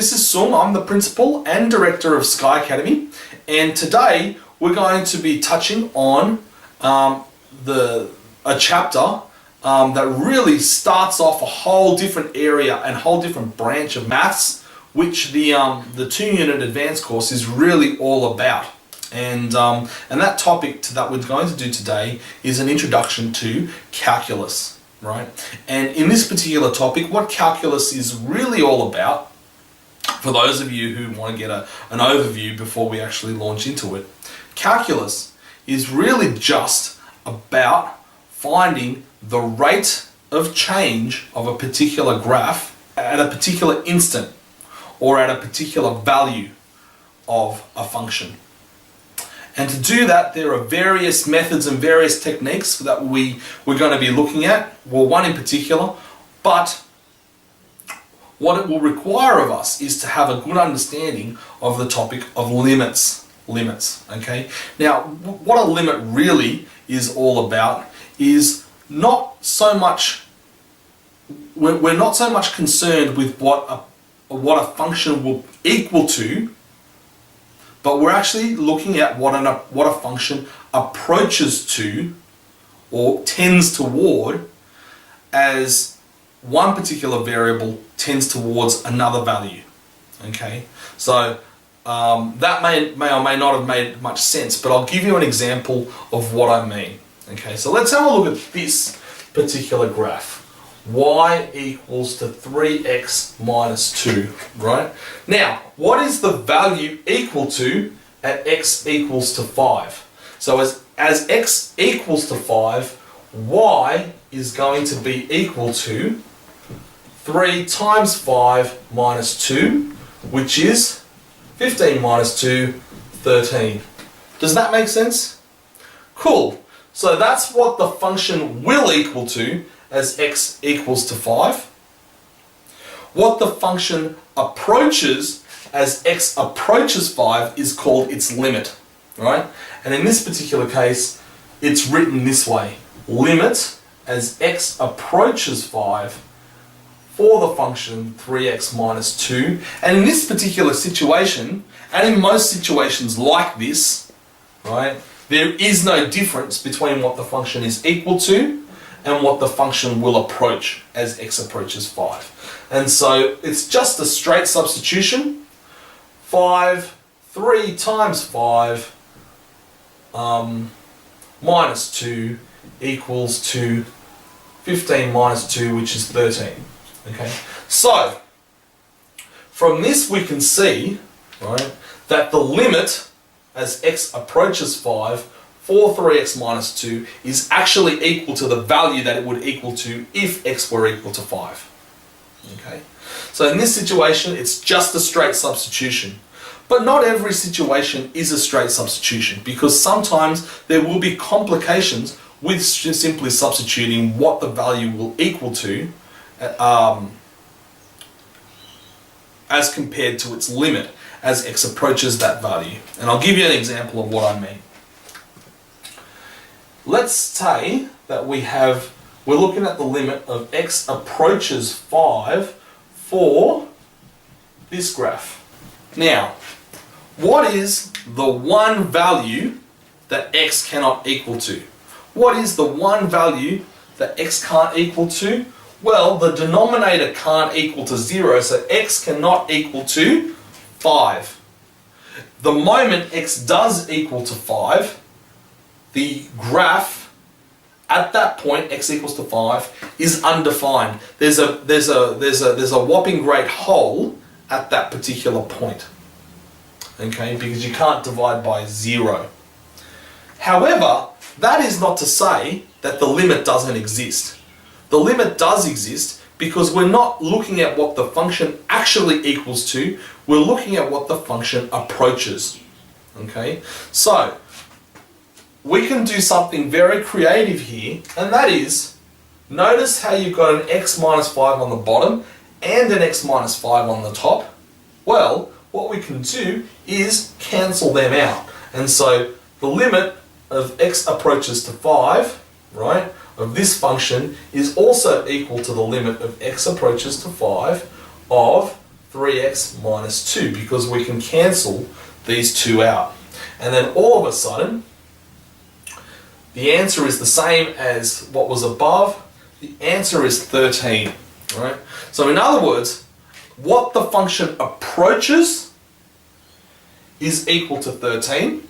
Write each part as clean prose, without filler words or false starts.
this is Sung. I'm the principal and director of Sky Academy, and today we're going to be touching on a chapter that really starts off a whole different area and whole different branch of maths, which the 2-unit advanced course is really all about. And that topic that we're going to do today is an introduction to calculus, right? And in this particular topic, what calculus is really all about, for those of you who want to get an overview before we actually launch into it, calculus is really just about finding the rate of change of a particular graph at a particular instant or at a particular value of a function. And to do that, there are various methods and various techniques that we're going to be looking at. Well, one in particular, but what it will require of us is to have a good understanding of the topic of limits. Okay? Now, what a limit really is all about is not so much, we're not so much concerned with what a function will equal to, but we're actually looking at what a function approaches to or tends toward as one particular variable tends towards another value. Okay, so that may or may not have made much sense, but I'll give you an example of what I mean. Okay, so let's have a look at this particular graph. Y equals to 3x minus 2, right? Now, what is the value equal to at x equals to 5? So as x equals to 5, y is going to be equal to 3 times 5 minus 2, which is 15 minus 2, 13. Does that make sense? Cool. So that's what the function will equal to as x equals to 5. What the function approaches as x approaches 5 is called its limit, right? And in this particular case, it's written this way: limit as x approaches 5 for the function 3x minus 2. And in this particular situation, and in most situations like this, right, there is no difference between what the function is equal to and what the function will approach as x approaches 5. And so it's just a straight substitution. 3 times 5 minus 2 equals to 15 minus 2, which is 13. Okay, so from this we can see, right, that the limit as x approaches 5 for 3x minus 2 is actually equal to the value that it would equal to if x were equal to 5. Okay, so in this situation it's just a straight substitution. But not every situation is a straight substitution, because sometimes there will be complications with simply substituting what the value will equal to as compared to its limit as x approaches that value. And I'll give you an example of what I mean. Let's say that we're looking at the limit of x approaches 5 for this graph. Now, what is the one value that x cannot equal to? What is the one value that x can't equal to? Well, the denominator can't equal to 0, so x cannot equal to 5. The moment x does equal to 5, the graph at that point, x equals to 5, is undefined. There's a whopping great hole at that particular point. Okay, because you can't divide by 0. However, that is not to say that the limit doesn't exist. The limit does exist because we're not looking at what the function actually equals to, we're looking at what the function approaches. Okay, so we can do something very creative here, and that is, notice how you've got an x minus 5 on the bottom and an x minus 5 on the top. Well, what we can do is cancel them out. And so the limit of x approaches to 5, right, of this function is also equal to the limit of x approaches to 5 of 3x minus 2 because we can cancel these two out. And then all of a sudden, the answer is the same as what was above. The answer is 13, right? So in other words, what the function approaches is equal to 13,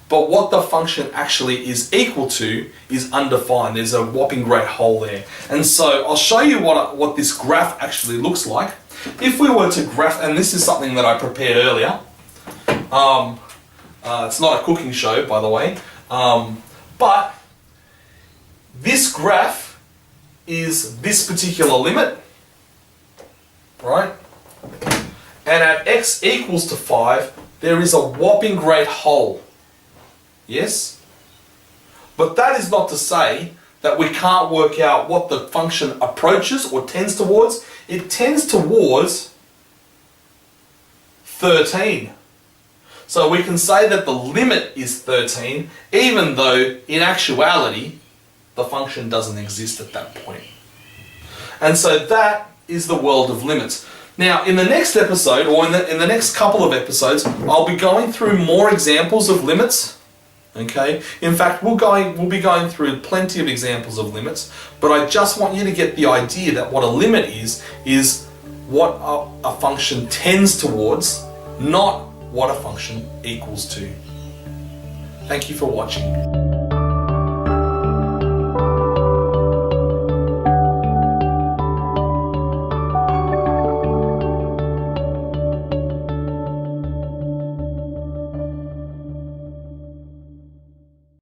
but what the function actually is equal to is undefined. There's a whopping great hole there. And so I'll show you what this graph actually looks like. If we were to graph, and this is something that I prepared earlier, it's not a cooking show, by the way, but this graph is this particular limit, right? And at x equals to 5, there is a whopping great hole. Yes? But that is not to say that we can't work out what the function approaches or tends towards. It tends towards 13. So we can say that the limit is 13, even though in actuality the function doesn't exist at that point. And so that is the world of limits. Now in the next episode, or in the next couple of episodes, I'll be going through more examples of limits. Okay? In fact, we'll be going through plenty of examples of limits, but I just want you to get the idea that what a limit is what a function tends towards, not what a function equals to. Thank you for watching.